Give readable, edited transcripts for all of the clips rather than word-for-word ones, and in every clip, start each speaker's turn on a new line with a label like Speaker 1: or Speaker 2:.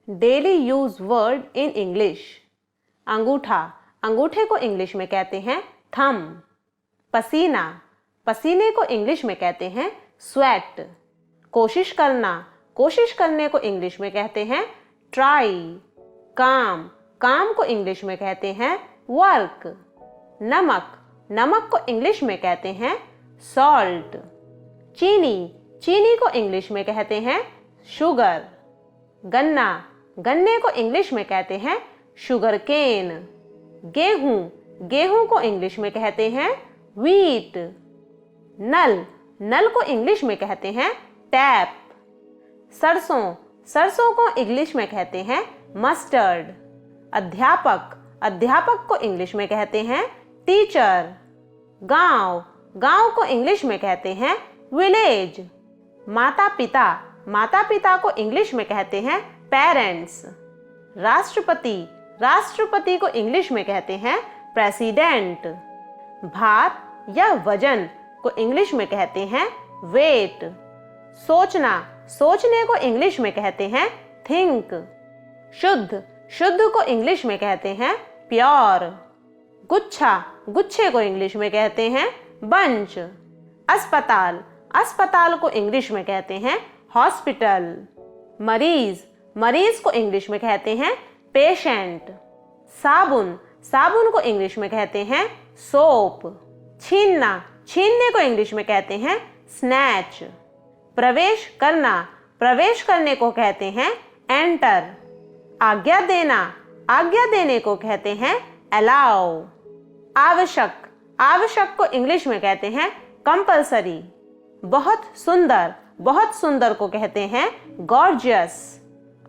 Speaker 1: Daily use word in English. अंगूठा, अंगूठे को इंग्लिश में कहते हैं थंब। पसीना, पसीने को इंग्लिश में कहते हैं स्वेट। कोशिश करना, कोशिश करने को इंग्लिश में कहते हैं ट्राई। काम, काम को इंग्लिश में कहते हैं वर्क। नमक, नमक को इंग्लिश में कहते हैं सॉल्ट। चीनी, चीनी को इंग्लिश में कहते हैं शुगर। गन्ना, गन्ने को इंग्लिश में कहते हैं शुगर केन। गेहूं, गेहूं को इंग्लिश में कहते हैं व्हीट। नल, नल को इंग्लिश में कहते हैं टैप। सरसों, सरसों को इंग्लिश में कहते हैं मस्टर्ड। अध्यापक, अध्यापक को इंग्लिश में कहते हैं टीचर। गांव, गांव को इंग्लिश में कहते हैं विलेज। माता पिता, माता पिता को इंग्लिश में कहते हैं पेरेंट्स। राष्ट्रपति, राष्ट्रपति को इंग्लिश में कहते हैं प्रेसिडेंट। भार या वजन को इंग्लिश में कहते हैं वेट। सोचना, सोचने को इंग्लिश में कहते हैं थिंक। शुद्ध, शुद्ध को इंग्लिश में कहते हैं प्योर। गुच्छा, गुच्छे को इंग्लिश में कहते हैं बंच। अस्पताल, अस्पताल को इंग्लिश में कहते हैं हॉस्पिटल। मरीज, मरीज को इंग्लिश में कहते हैं पेशेंट। साबुन, साबुन को इंग्लिश में कहते हैं सोप। छीनना, छीनने को इंग्लिश में कहते हैं स्नैच। प्रवेश करना, प्रवेश करने को कहते हैं एंटर। आज्ञा देना, आज्ञा देने को कहते हैं अलाउ। आवश्यक, आवश्यक को इंग्लिश में कहते हैं कंपल्सरी। बहुत सुंदर, बहुत सुंदर को कहते हैं गॉर्जियस।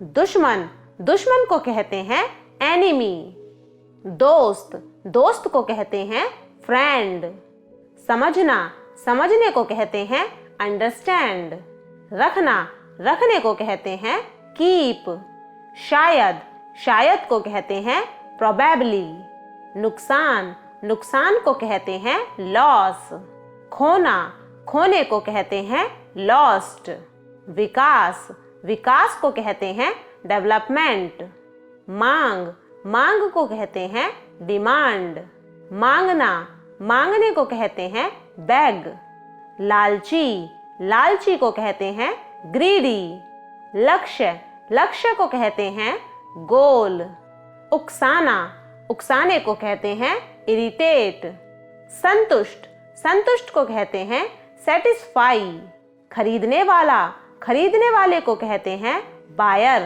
Speaker 1: दुश्मन, दुश्मन को कहते हैं एनिमी। दोस्त, दोस्त को कहते हैं फ्रेंड। समझना, समझने को कहते हैं अंडरस्टैंड। रखना, रखने को कहते हैं कीप। शायद, शायद को कहते हैं प्रोबेबली। नुकसान, नुकसान को कहते हैं लॉस। खोना, खोने को कहते हैं लॉस्ट। विकास, विकास को कहते हैं डेवलपमेंट। मांग, मांग को कहते हैं डिमांड। मांगना, मांगने को कहते हैं बेग। लालची, लालची को कहते हैं ग्रीडी। लक्ष्य, लक्ष्य को कहते हैं गोल। उकसाना, उकसाने को कहते हैं इरिटेट। संतुष्ट, संतुष्ट को कहते हैं सेटिस्फाई। खरीदने वाला, खरीदने वाले को कहते हैं बायर।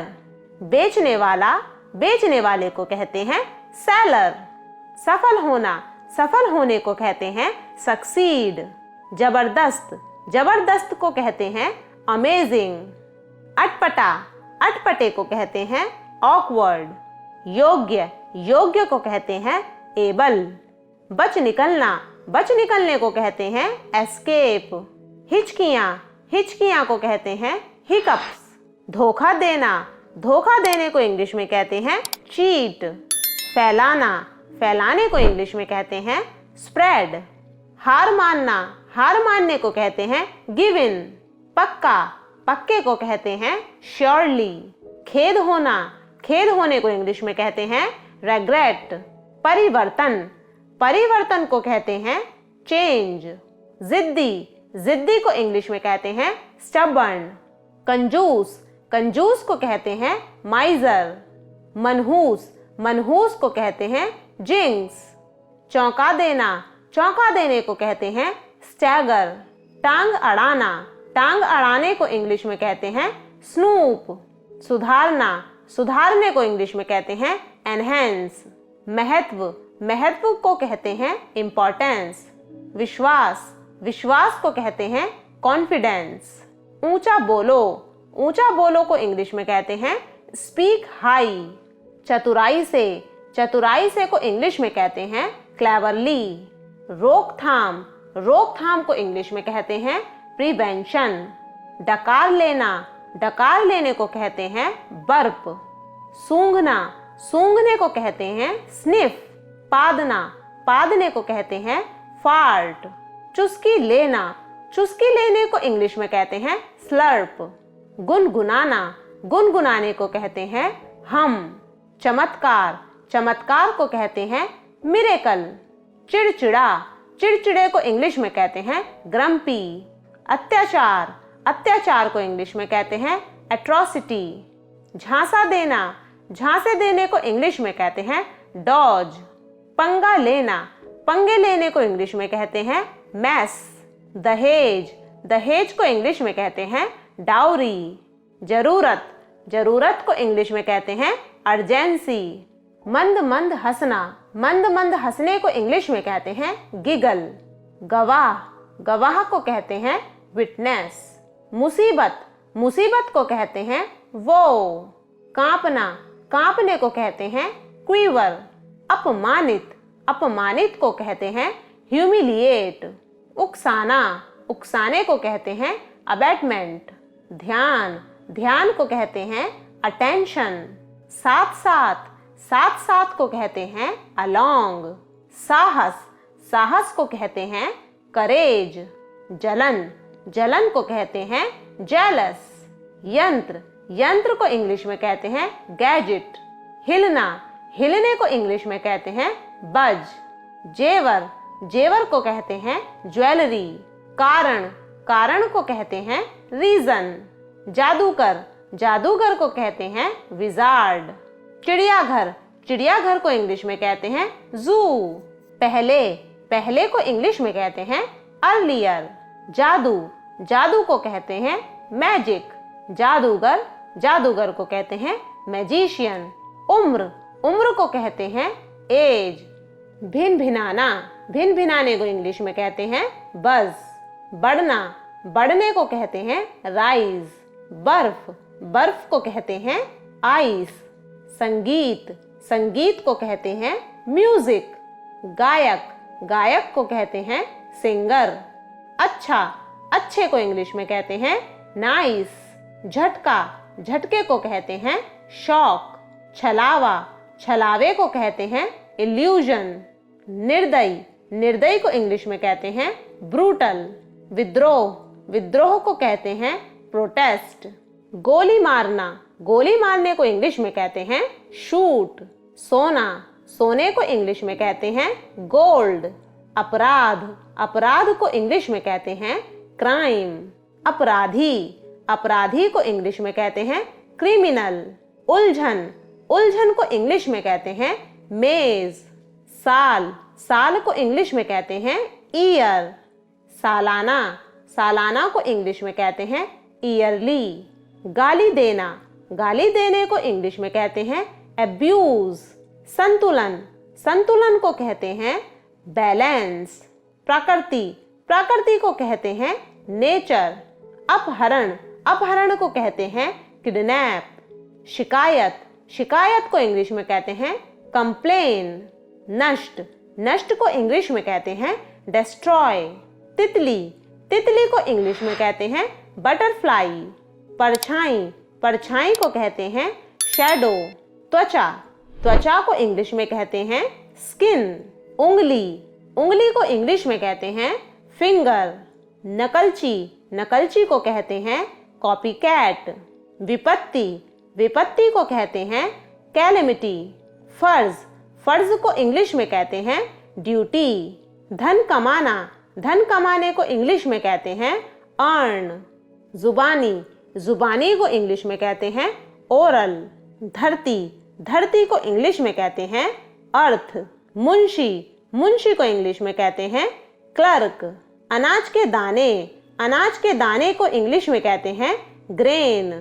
Speaker 1: बेचने वाला, बेचने वाले को कहते हैं सेलर। सफल होना, सफल होने को कहते हैं सक्सीड। जबरदस्त, जबरदस्त को कहते हैं अमेजिंग। अटपटा, अटपटे को कहते हैं ऑकवर्ड। योग्य, योग्य को कहते हैं एबल। बच निकलना, बच निकलने को कहते हैं एस्केप। हिचकियां, हिचकियां को कहते हैं हिकअप्स। धोखा देना, धोखा देने को इंग्लिश में कहते हैं चीट। फैलाना, फैलाने को इंग्लिश में कहते हैं स्प्रेड। हार मानना, हार मानने को कहते हैं गिव इन। पक्का, पक्के को कहते हैं श्योरली। खेद होना, खेद होने को इंग्लिश में कहते हैं रेग्रेट। परिवर्तन, परिवर्तन को कहते हैं चेंज। जिद्दी, जिद्दी को इंग्लिश में कहते हैं स्टबर्न। कंजूस, कंजूस को कहते हैं माइजर। मनहूस, मनहूस को कहते हैं जिंक्स। चौंका देना, चौंका देने को कहते हैं स्टैगर। टांग अड़ाना, टांग अड़ाने को इंग्लिश में कहते हैं स्नूप। सुधारना, सुधारने को इंग्लिश में कहते हैं एनहेंस। महत्व, महत्व को कहते हैं इम्पोर्टेंस। विश्वास, विश्वास को कहते हैं कॉन्फिडेंस। ऊंचा बोलो, ऊंचा बोलो को इंग्लिश में कहते हैं स्पीक हाई। चतुराई से, चतुराई से को इंग्लिश में कहते हैं क्लेवरली। रोकथाम, रोकथाम को इंग्लिश में कहते हैं प्रिवेंशन। डकार लेना, डकार लेने को कहते हैं बर्प। सूंघना, सूंघने को कहते हैं स्निफ। पादना, पादने को कहते हैं फार्ट। चुस्की लेना, चुस्की लेने को इंग्लिश में कहते हैं स्लर्प। गुनगुनाना, गुनगुनाने को कहते हैं हम। चमत्कार, चमत्कार को कहते हैं मिरेकल। चिड़चिड़ा, चिड़चिड़े को इंग्लिश में कहते हैं ग्रम्पी। अत्याचार, अत्याचार को इंग्लिश में कहते हैं एट्रोसिटी। झांसा देना, झांसे देने को इंग्लिश में कहते हैं डॉज। पंगा लेना, पंगे लेने को इंग्लिश में कहते हैं मैस। दहेज, दहेज को इंग्लिश में कहते हैं डाउरी। जरूरत, जरूरत को इंग्लिश में कहते हैं अर्जेंसी। मंद मंद हंसना, मंद मंद हंसने को इंग्लिश में कहते हैं गिगल। गवाह, गवाह को कहते हैं विटनेस। मुसीबत, मुसीबत को कहते हैं वो। कांपना, कांपने को कहते हैं क्वीवर। अपमानित, अपमानित को कहते हैं ह्यूमिलिएट। उकसाना, उकसाने को कहते हैं अबैटमेंट। ध्यान, ध्यान को कहते हैं अटेंशन। साथ साथ, साथ साथ को कहते हैं अलोंग। साहस, साहस को कहते हैं करेज। जलन, जलन को कहते हैं जेलस। यंत्र, यंत्र को इंग्लिश में कहते हैं गैजेट। हिलना, हिलने को इंग्लिश में कहते हैं बज। जेवर, जेवर को कहते हैं ज्वेलरी। कारण, कारण को कहते हैं रीजन। जादूगर, जादूगर को कहते हैं विजार्ड। चिड़ियाघर, चिड़ियाघर को इंग्लिश में कहते हैं जू। पहले, पहले को इंग्लिश में कहते हैं अर्लियर। जादू, जादू को कहते हैं मैजिक। जादूगर, जादूगर को कहते हैं मैजिशियन। उम्र, उम्र को कहते हैं एज। भिन भिनाना, भिन भिनाने को इंग्लिश में कहते हैं बज। बढ़ना, बढ़ने को कहते हैं राइज। बर्फ, बर्फ को कहते हैं आइस। संगीत, संगीत को कहते हैं म्यूजिक। गायक, गायक को कहते हैं सिंगर। अच्छा, अच्छे को इंग्लिश में कहते हैं नाइस। झटका, झटके को कहते हैं शॉक। छलावा, छलावे को कहते हैं इल्यूजन। निर्दयी, निर्दयी को इंग्लिश में कहते हैं ब्रूटल। विद्रोह, विद्रोह को कहते हैं प्रोटेस्ट। गोली मारना, गोली मारने को इंग्लिश में कहते हैं शूट। सोना, सोने को इंग्लिश में कहते हैं गोल्ड। अपराध, अपराध को इंग्लिश में कहते हैं क्राइम। अपराधी, अपराधी को इंग्लिश में कहते हैं क्रिमिनल। उलझन, उलझन को इंग्लिश में कहते हैं मेज। साल, साल को इंग्लिश में कहते हैं ईयर। सालाना, सालाना को इंग्लिश में कहते हैं ईयरली। गाली देना, गाली देने को इंग्लिश में कहते हैं अब्यूज। संतुलन, संतुलन को कहते हैं बैलेंस। प्रकृति, प्रकृति को कहते हैं नेचर। अपहरण, अपहरण को कहते हैं किडनैप। शिकायत, शिकायत को इंग्लिश में कहते हैं कंप्लेन। नष्ट, नष्ट को इंग्लिश में कहते हैं डिस्ट्रॉय। तितली, तितली को इंग्लिश में कहते हैं बटरफ्लाई। परछाई, परछाई को कहते हैं शैडो। त्वचा, त्वचा को इंग्लिश में कहते हैं स्किन। उंगली, उंगली को इंग्लिश में कहते हैं फिंगर। नकलची, नकलची को कहते हैं कॉपीकैट। विपत्ति, विपत्ति को कहते हैं कैलेमिटी। फर्ज, फर्ज को इंग्लिश में कहते हैं ड्यूटी। धन कमाना, धन कमाने को इंग्लिश में कहते हैं अर्न। जुबानी, जुबानी को इंग्लिश में कहते हैं ओरल। धरती, धरती को इंग्लिश में कहते हैं अर्थ। मुंशी, मुंशी को इंग्लिश में कहते हैं क्लर्क। अनाज के दाने, अनाज के दाने को इंग्लिश में कहते हैं ग्रेन।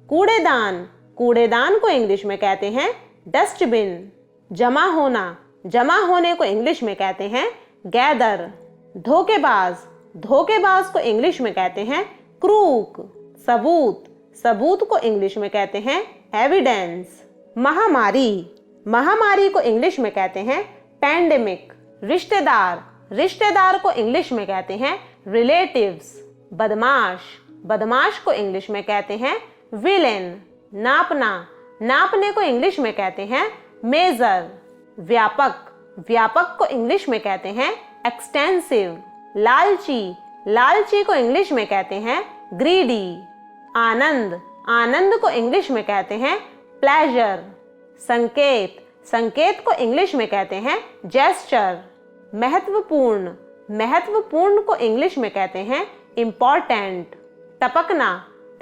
Speaker 1: कूड़ेदान, कूड़ेदान को इंग्लिश में कहते हैं डस्टबिन। जमा होना, जमा होने को इंग्लिश में कहते हैं गैदर। धोखेबाज, धोखेबाज को इंग्लिश में कहते हैं क्रूक। सबूत, सबूत को इंग्लिश में कहते हैं एविडेंस। महामारी, महामारी को इंग्लिश में कहते हैं पैंडेमिक। रिश्तेदार, रिश्तेदार को इंग्लिश में कहते हैं रिलेटिव्स। बदमाश, बदमाश को इंग्लिश में कहते हैं विलेन। नापना, नापने को इंग्लिश में कहते हैं मेजर। व्यापक, व्यापक को इंग्लिश में कहते हैं एक्सटेंसिव। लालची, लालची को इंग्लिश में कहते हैं ग्रीडी। आनंद, आनंद को इंग्लिश में कहते हैं प्लेजर। संकेत, संकेत को इंग्लिश में कहते हैं जेस्चर। महत्वपूर्ण, महत्वपूर्ण को इंग्लिश में कहते हैं इम्पॉर्टेंट। टपकना,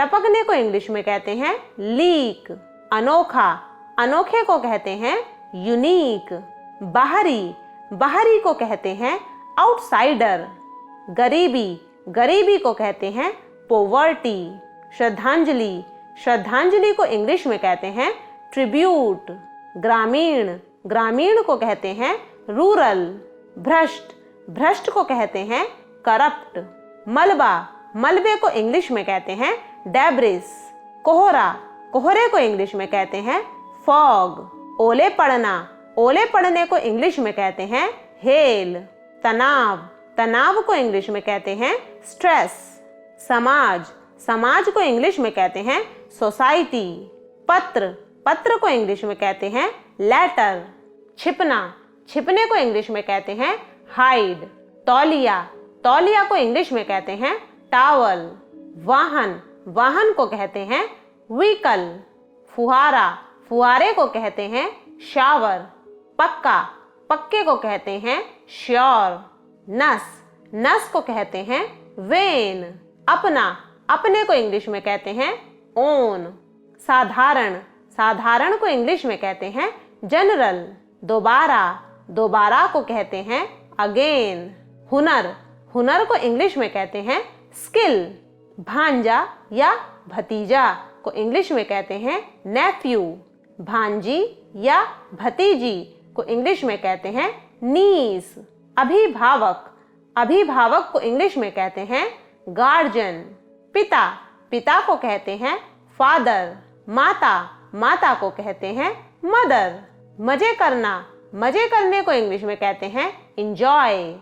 Speaker 1: टपकने को इंग्लिश में कहते हैं लीक। अनोखा, अनोखे को कहते हैं यूनिक। बाहरी, बाहरी को कहते हैं आउटसाइडर। गरीबी, गरीबी को कहते हैं पोवर्टी। श्रद्धांजलि, श्रद्धांजलि को इंग्लिश में कहते हैं ट्रिब्यूट। ग्रामीण, ग्रामीण को कहते हैं रूरल। भ्रष्ट, भ्रष्ट को कहते हैं करप्ट। मलबा, मलबे को इंग्लिश में कहते हैं डेब्रिस। कोहरा, कोहरे को इंग्लिश में कहते हैं फॉग। ओले पड़ना, ओले पड़ने को इंग्लिश में कहते हैं हेल। तनाव, तनाव को इंग्लिश में कहते हैं स्ट्रेस। समाज, समाज को इंग्लिश में कहते हैं सोसाइटी। पत्र, पत्र को इंग्लिश में कहते हैं लेटर। छिपना, छिपने को इंग्लिश में कहते हैं हाइड। तौलिया, तौलिया को इंग्लिश में कहते हैं टावल। वाहन, वाहन को कहते हैं व्हीकल। फुहारा, फुहारे को कहते हैं शावर। पक्का, पक्के को कहते हैं श्योर। नस, नस को कहते हैं वेन। अपना, अपने को इंग्लिश में कहते हैं ओन। साधारण, साधारण को इंग्लिश में कहते हैं जनरल। दोबारा, दोबारा को कहते हैं अगेन। हुनर, हुनर को इंग्लिश में कहते हैं स्किल। भांजा या भतीजा को इंग्लिश में कहते हैं नेफ्यू। भांजी या भतीजी को इंग्लिश में कहते हैं नीस। अभिभावक, अभिभावक को इंग्लिश में कहते हैं गार्जियन। पिता, पिता को कहते हैं फादर। माता, माता को कहते हैं मदर। मजे करना, मजे करने को इंग्लिश में कहते हैं इंजॉय।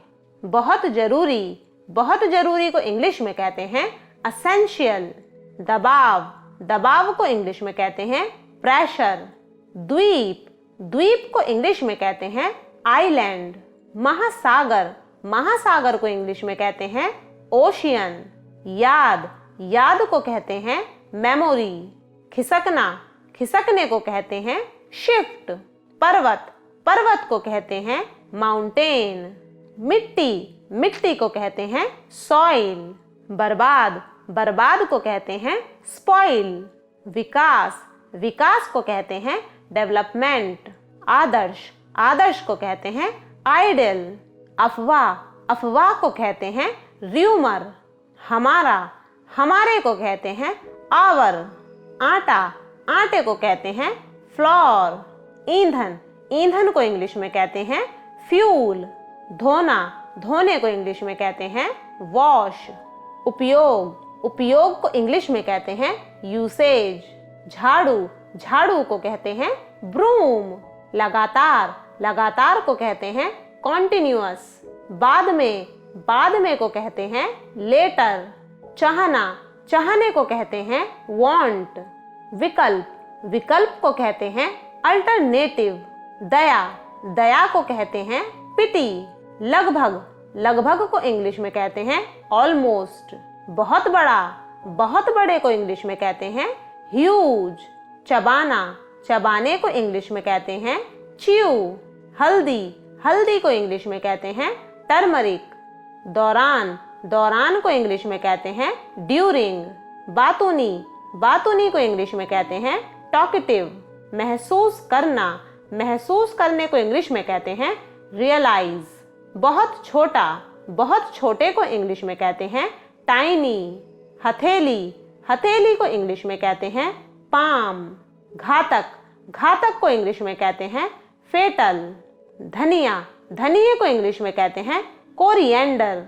Speaker 1: बहुत जरूरी, बहुत जरूरी को इंग्लिश में कहते हैं असेंशियल। दबाव, दबाव को इंग्लिश में कहते हैं प्रेशर। द्वीप, द्वीप को इंग्लिश में कहते हैं आइलैंड। महासागर, महासागर को इंग्लिश में कहते हैं ओशियन। याद, याद को कहते हैं मेमोरी। खिसकना, खिसकने को कहते हैं शिफ्ट। पर्वत, पर्वत को कहते हैं माउंटेन। मिट्टी, मिट्टी को कहते हैं सॉइल। बर्बाद, बर्बाद को कहते हैं स्पॉइल। विकास, विकास को कहते हैं डेवलपमेंट। आदर्श, आदर्श को कहते हैं आइडियल। अफवाह, अफवाह को कहते हैं र्यूमर। हमारा, हमारे को कहते हैं आवर। आटा, आटे को कहते हैं फ्लोर। ईंधन, ईंधन को इंग्लिश में कहते हैं फ्यूल। धोना, धोने को इंग्लिश में कहते हैं वॉश। उपयोग, उपयोग को इंग्लिश में कहते हैं यूसेज। झाड़ू, झाड़ू को कहते हैं ब्रूम। लगातार, लगातार को कहते हैं कॉन्टिन्यूअस। बाद में, बाद में को कहते हैं लेटर। चाहना, चाहने को कहते हैं वांट। विकल्प, विकल्प को कहते हैं अल्टरनेटिव। दया, दया को कहते हैं पिटी। लगभग, लगभग को इंग्लिश में कहते हैं ऑलमोस्ट। बहुत बड़ा, बहुत बड़े को इंग्लिश में कहते हैं ह्यूज। चबाना, चबाने को इंग्लिश में कहते हैं च्यू। हल्दी, हल्दी को इंग्लिश में कहते हैं टर्मरिक। दौरान, दौरान को इंग्लिश में कहते हैं ड्यूरिंग। बातूनी, बातूनी को इंग्लिश में कहते हैं टॉकेटिव। महसूस करना, महसूस करने को इंग्लिश में कहते हैं रियलाइज। बहुत छोटा, बहुत छोटे को इंग्लिश में कहते हैं टाइनी। हथेली, हथेली को इंग्लिश में कहते हैं पाम। घातक, घातक को इंग्लिश में कहते हैं फेटल। धनिया, धनिये को इंग्लिश में कहते हैं कोरिएंडर।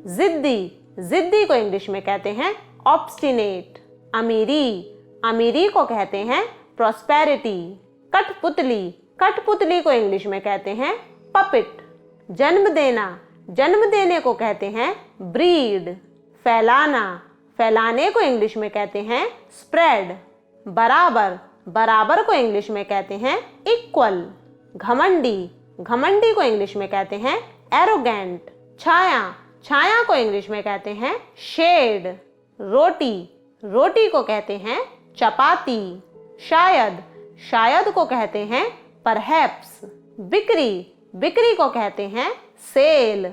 Speaker 1: जिद्दी, जिद्दी को इंग्लिश में कहते हैं ऑब्स्टिनेट। अमीरी, अमीरी को कहते हैं प्रॉस्पेरिटी। कठपुतली, कठपुतली को इंग्लिश में कहते हैं पपिट। जन्म देना, जन्म देने को कहते हैं ब्रीड। फैलाना, फैलाने को इंग्लिश में कहते हैं स्प्रेड। बराबर, बराबर को इंग्लिश में कहते हैं इक्वल। घमंडी, घमंडी को इंग्लिश में कहते हैं एरोगेंट। छाया, छाया को इंग्लिश में कहते हैं शेड। रोटी, रोटी को कहते हैं चपाती। शायद, शायद को कहते हैं परहैप्स। बिक्री, बिक्री को कहते हैं सेल।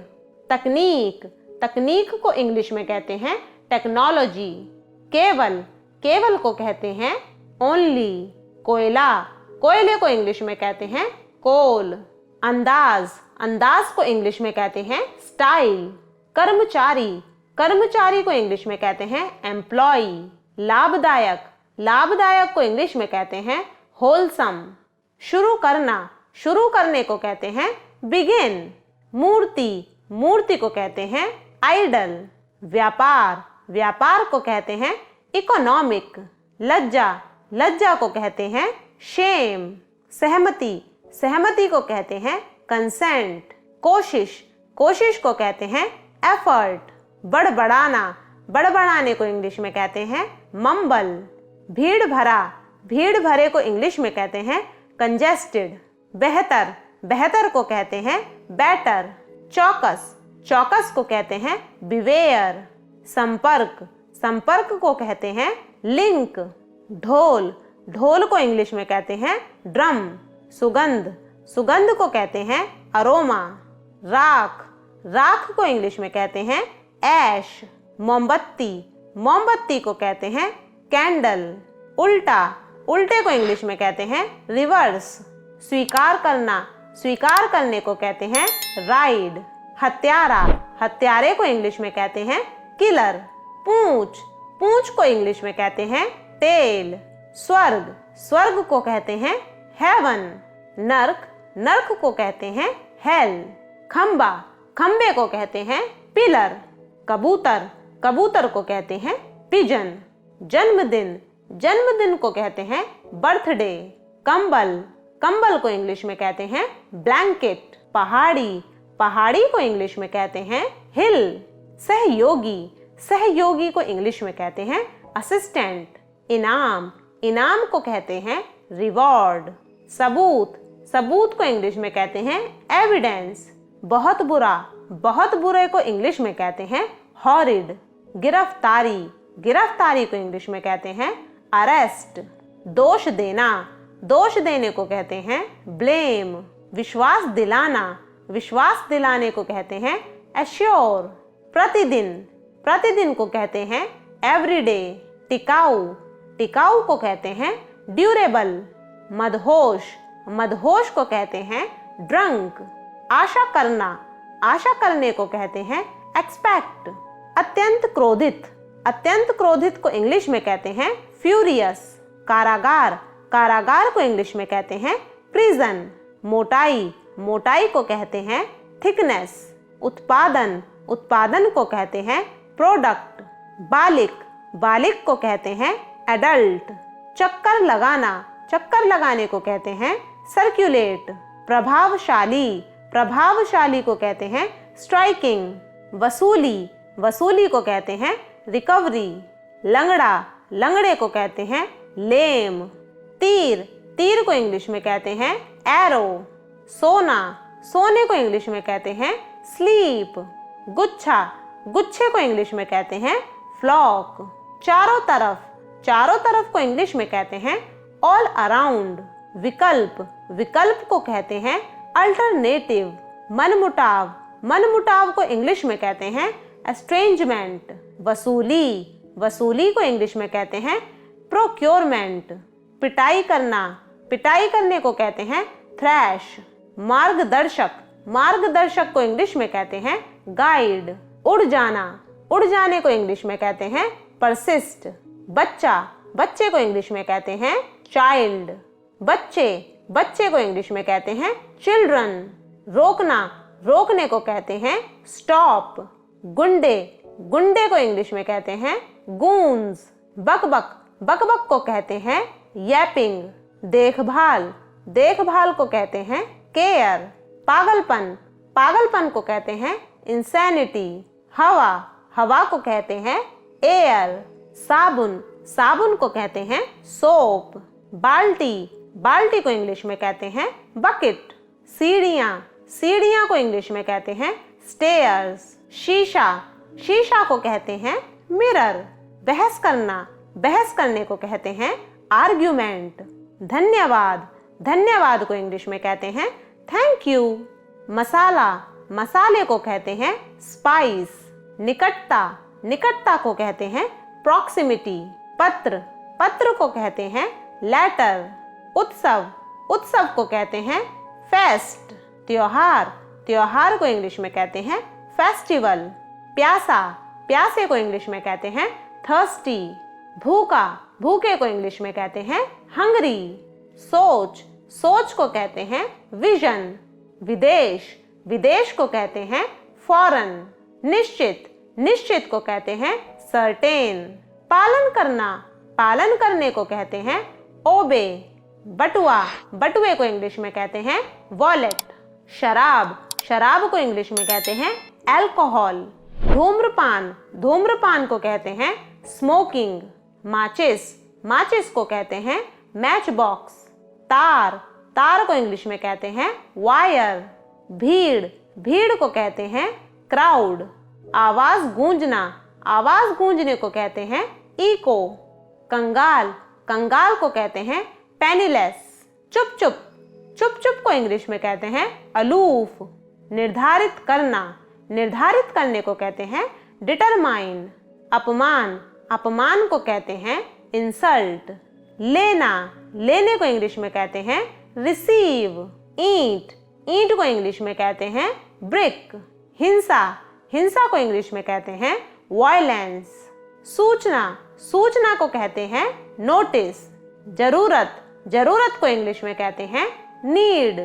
Speaker 1: तकनीक, तकनीक को इंग्लिश में कहते हैं टेक्नोलॉजी। केवल, केवल को कहते हैं ओनली। कोयला, कोयले को इंग्लिश में कहते हैं कोल। अंदाज, अंदाज को इंग्लिश में कहते हैं स्टाइल। कर्मचारी, कर्मचारी को इंग्लिश में कहते हैं एम्प्लॉय। लाभदायक, लाभदायक को इंग्लिश में कहते हैं होलसम। शुरू करना, शुरू करने को कहते हैं बिगिन। मूर्ति, मूर्ति को कहते हैं आइडल। व्यापार, व्यापार को कहते हैं इकोनॉमिक। लज्जा, लज्जा को कहते हैं शेम। सहमति, सहमति को कहते हैं कंसेंट। कोशिश, कोशिश को कहते हैं एफर्ट। बड़बड़ाना, बड़बड़ाने को इंग्लिश में कहते हैं मम्बल। भीड़ भरा, भीड़ भरे को इंग्लिश में कहते हैं कंजेस्टेड। बेहतर, बेहतर को कहते हैं बेटर। चौकस, चौकस को कहते हैं बिवेयर। संपर्क, संपर्क को कहते हैं लिंक। ढोल, ढोल को इंग्लिश में कहते हैं ड्रम। सुगंध, सुगंध को कहते हैं अरोमा। राख, राख को इंग्लिश में कहते हैं ऐश। मोमबत्ती, मोमबत्ती को कहते हैं कैंडल। उल्टा, उल्टे को इंग्लिश में कहते हैं रिवर्स। स्वीकार करना, स्वीकार करने को कहते हैं राइड। हत्यारा, हत्यारे को इंग्लिश में कहते हैं किलर। पूंछ, पूंछ को इंग्लिश में कहते हैं टेल। स्वर्ग, स्वर्ग को कहते हैं हेवन। नर्क, नर्क को कहते हैं हेल। खंबा, खंबे को कहते हैं पिलर। कबूतर, कबूतर को कहते हैं पिजन। जन्मदिन, जन्मदिन को कहते हैं बर्थडे। कंबल, कंबल को इंग्लिश में कहते हैं ब्लैंकेट। पहाड़ी, पहाड़ी को इंग्लिश में कहते हैं हिल। सहयोगी, सहयोगी को इंग्लिश में कहते हैं असिस्टेंट। इनाम, इनाम को कहते हैं रिवॉर्ड। सबूत, सबूत को इंग्लिश में कहते हैं एविडेंस। बहुत बुरा, बहुत बुरे को इंग्लिश में कहते हैं हॉरिड। गिरफ्तारी, गिरफ्तारी को इंग्लिश में कहते हैं अरेस्ट। दोष देना, दोष देने को कहते हैं ब्लेम। विश्वास दिलाना, विश्वास दिलाने को कहते हैं एश्योर। प्रतिदिन, प्रतिदिन को कहते हैं एवरीडे। टिकाऊ, टिकाऊ को कहते हैं ड्यूरेबल। मदहोश, मदहोश को कहते हैं ड्रंक। आशा करना, आशा करने को कहते हैं एक्सपेक्ट। अत्यंत क्रोधित, अत्यंत क्रोधित को इंग्लिश में कहते हैं फ्यूरियस। कारागार, कारागार को इंग्लिश में कहते हैं प्रिजन। मोटाई, मोटाई को कहते हैं थिकनेस। उत्पादन, उत्पादन को कहते हैं प्रोडक्ट। बालिक, बालिक को कहते हैं एडल्ट। चक्कर लगाना, चक्कर लगाने को कहते हैं सर्कुलेट। प्रभावशाली, प्रभावशाली को कहते हैं स्ट्राइकिंग। वसूली, वसूली को कहते हैं रिकवरी। लंगड़ा, लंगड़े को कहते हैं लेम। तीर, तीर को इंग्लिश में कहते हैं एरो। सोना, सोने को इंग्लिश में कहते हैं स्लीप। गुच्छा, गुच्छे को इंग्लिश में कहते हैं फ्लॉक। चारों तरफ, चारों तरफ को इंग्लिश में कहते हैं ऑल अराउंड। विकल्प, विकल्प को कहते हैं अल्टरनेटिव। मनमुटाव, मनमुटाव को इंग्लिश में कहते हैं एस्ट्रेंजमेंट। वसूली, वसूली को इंग्लिश में कहते हैं प्रोक्योरमेंट। पिटाई करना, पिटाई करने को कहते हैं थ्रैश। मार्गदर्शक, मार्गदर्शक को इंग्लिश में कहते हैं गाइड। उड़ जाना, उड़ जाने को इंग्लिश में कहते हैं परसिस्ट। बच्चा, बच्चे को इंग्लिश में कहते हैं चाइल्ड। बच्चे, बच्चे को इंग्लिश में कहते हैं चिल्ड्रन। रोकना, रोकने को कहते हैं स्टॉप। गुंडे, गुंडे को इंग्लिश में कहते हैं गून्स। बकबक, बकबक को कहते हैं यैपिंग। देखभाल, देखभाल को कहते हैं केयर। पागलपन, पागलपन को कहते हैं इंसैनिटी। हवा, हवा को कहते हैं एयर। साबुन, साबुन को कहते हैं सोप। बाल्टी, बाल्टी को इंग्लिश में कहते हैं बकेट। सीढ़ियाँ, सीढ़ियाँ को इंग्लिश में कहते हैं स्टेयर्स। शीशा, शीशा को कहते हैं मिरर। बहस करना, बहस करने को कहते हैं आर्ग्यूमेंट। धन्यवाद, धन्यवाद को इंग्लिश में कहते हैं थैंक यू। मसाला, मसाले को कहते हैं स्पाइस। निकटता, निकटता को कहते हैं प्रॉक्सिमिटी। पत्र, पत्र को कहते हैं लेटर। उत्सव, उत्सव को कहते हैं फेस्ट। त्योहार, त्योहार को इंग्लिश में कहते हैं फेस्टिवल। प्यासा, प्यासे को इंग्लिश में कहते हैं थर्स्टी। भूखा, भूखे को इंग्लिश में कहते हैं हंग्री। सोच, सोच को कहते हैं विजन। विदेश, विदेश को कहते हैं फॉरेन। निश्चित, निश्चित को कहते हैं सर्टेन। पालन करना, पालन करने को कहते हैं ओबे। बटुआ, बटुए को इंग्लिश में कहते हैं वॉलेट। शराब, शराब को इंग्लिश में कहते हैं अल्कोहल। धूम्रपान, धूम्रपान को कहते हैं स्मोकिंग। माचिस, माचिस को कहते हैं मैच बॉक्स। तार, तार को इंग्लिश में कहते हैं वायर। भीड़, भीड़ को कहते हैं क्राउड। आवाज गूंजना, आवाज गूंजने को कहते हैं इको। कंगाल, कंगाल को कहते हैं पेनीलेस। चुप चुप, चुप चुप को इंग्लिश में कहते हैं अलूफ। निर्धारित करना, निर्धारित करने को कहते हैं डिटरमाइन। अपमान, अपमान को कहते हैं इंसल्ट। लेना, लेने को इंग्लिश में कहते हैं रिसीव। ईंट, ईंट को इंग्लिश में कहते हैं ब्रिक। हिंसा, हिंसा को इंग्लिश में कहते हैं वायलेंस। सूचना, सूचना को कहते हैं नोटिस। जरूरत, जरूरत को इंग्लिश में कहते हैं नीड।